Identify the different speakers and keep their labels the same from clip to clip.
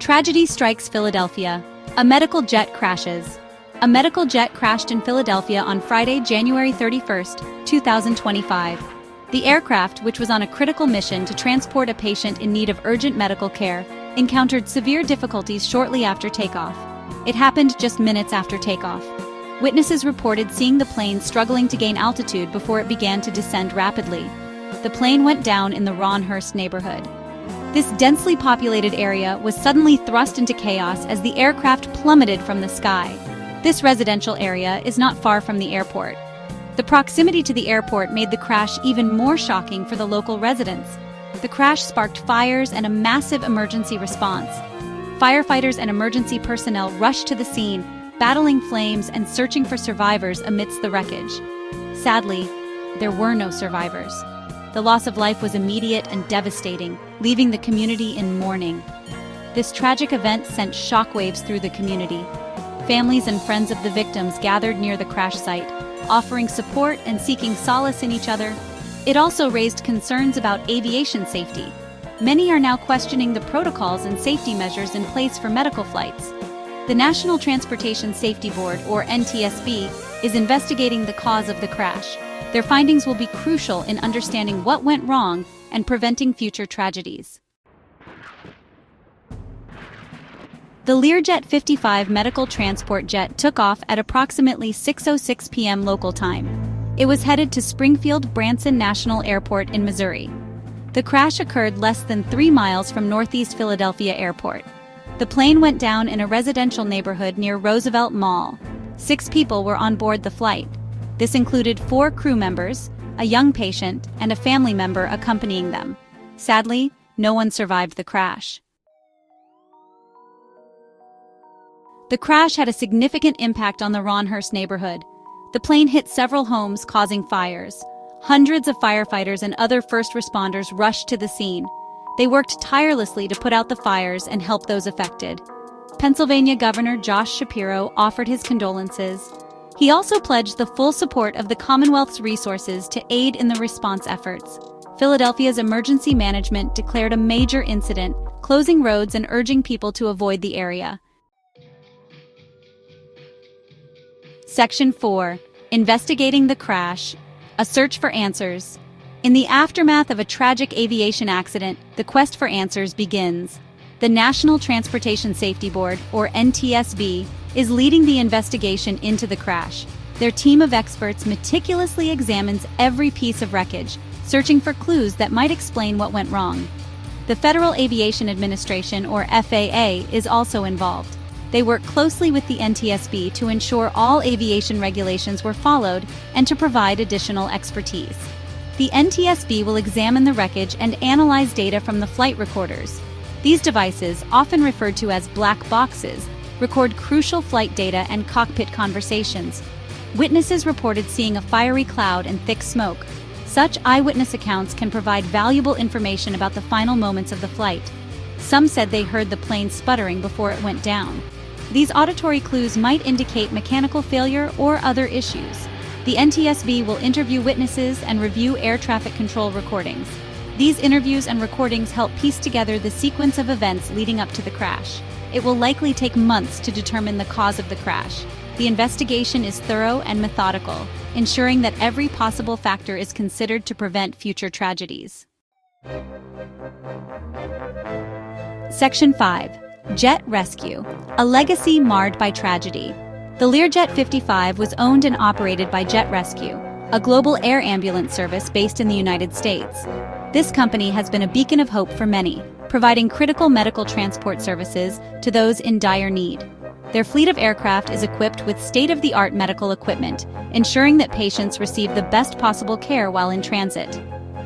Speaker 1: Tragedy strikes Philadelphia. A medical jet crashes. A medical jet crashed in Philadelphia on Friday, January 31, 2025. The aircraft, which was on a critical mission to transport a patient in need of urgent medical care, encountered severe difficulties shortly after takeoff. It happened just minutes after takeoff. Witnesses reported seeing the plane struggling to gain altitude before it began to descend rapidly. The plane went down in the Ronhurst neighborhood. This densely populated area was suddenly thrust into chaos as the aircraft plummeted from the sky. This residential area is not far from the airport. The proximity to the airport made the crash even more shocking for the local residents. The crash sparked fires and a massive emergency response. Firefighters and emergency personnel rushed to the scene, battling flames and searching for survivors amidst the wreckage. Sadly, there were no survivors. The loss of life was immediate and devastating, leaving the community in mourning. This tragic event sent shockwaves through the community. Families and friends of the victims gathered near the crash site, offering support and seeking solace in each other. It also raised concerns about aviation safety. Many are now questioning the protocols and safety measures in place for medical flights. The National Transportation Safety Board, or NTSB, is investigating the cause of the crash. Their findings will be crucial in understanding what went wrong and preventing future tragedies. The Learjet 55 medical transport jet took off at approximately 6:06 p.m. local time. It was headed to Springfield-Branson National Airport in Missouri. The crash occurred less than 3 miles from Northeast Philadelphia Airport. The plane went down in a residential neighborhood near Roosevelt Mall. 6 people were on board the flight. This included 4 crew members, a young patient, and a family member accompanying them. Sadly, no one survived the crash. The crash had a significant impact on the Ronhurst neighborhood. The plane hit several homes, causing fires. Hundreds of firefighters and other first responders rushed to the scene. They worked tirelessly to put out the fires and help those affected. Pennsylvania Governor Josh Shapiro offered his condolences. He also pledged the full support of the Commonwealth's resources to aid in the response efforts. Philadelphia's emergency management declared a major incident, closing roads and urging people to avoid the area. Section 4. Investigating the crash. A search for answers. In the aftermath of a tragic aviation accident, the quest for answers begins. The National Transportation Safety Board, or NTSB, is leading the investigation into the crash. Their team of experts meticulously examines every piece of wreckage, searching for clues that might explain what went wrong. The Federal Aviation Administration, or FAA, is also involved. They work closely with the NTSB to ensure all aviation regulations were followed and to provide additional expertise. The NTSB will examine the wreckage and analyze data from the flight recorders. These devices, often referred to as black boxes, record crucial flight data and cockpit conversations. Witnesses reported seeing a fiery cloud and thick smoke. Such eyewitness accounts can provide valuable information about the final moments of the flight. Some said they heard the plane sputtering before it went down. These auditory clues might indicate mechanical failure or other issues. The NTSB will interview witnesses and review air traffic control recordings. These interviews and recordings help piece together the sequence of events leading up to the crash. It will likely take months to determine the cause of the crash. The investigation is thorough and methodical, ensuring that every possible factor is considered to prevent future tragedies. Section 5. Jet Rescue. A legacy marred by tragedy. The Learjet 55 was owned and operated by Jet Rescue, a global air ambulance service based in the United States. This company has been a beacon of hope for many, providing critical medical transport services to those in dire need. Their fleet of aircraft is equipped with state-of-the-art medical equipment, ensuring that patients receive the best possible care while in transit.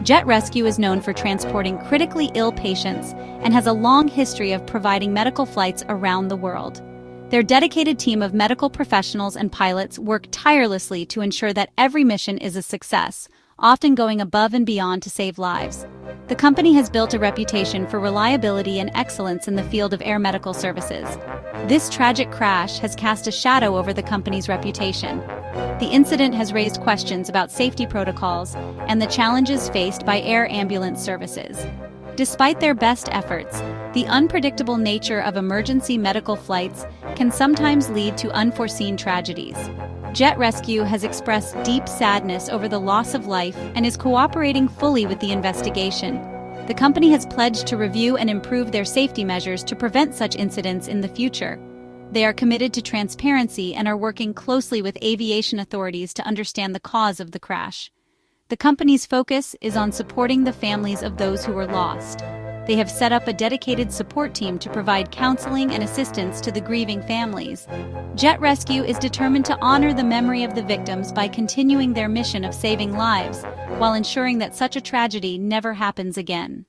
Speaker 1: Jet Rescue is known for transporting critically ill patients and has a long history of providing medical flights around the world. Their dedicated team of medical professionals and pilots work tirelessly to ensure that every mission is a success, often going above and beyond to save lives. The company has built a reputation for reliability and excellence in the field of air medical services. This tragic crash has cast a shadow over the company's reputation. The incident has raised questions about safety protocols and the challenges faced by air ambulance services. Despite their best efforts, the unpredictable nature of emergency medical flights can sometimes lead to unforeseen tragedies. Jet Rescue has expressed deep sadness over the loss of life and is cooperating fully with the investigation. The company has pledged to review and improve their safety measures to prevent such incidents in the future. They are committed to transparency and are working closely with aviation authorities to understand the cause of the crash. The company's focus is on supporting the families of those who were lost. They have set up a dedicated support team to provide counseling and assistance to the grieving families. Jet Rescue is determined to honor the memory of the victims by continuing their mission of saving lives, while ensuring that such a tragedy never happens again.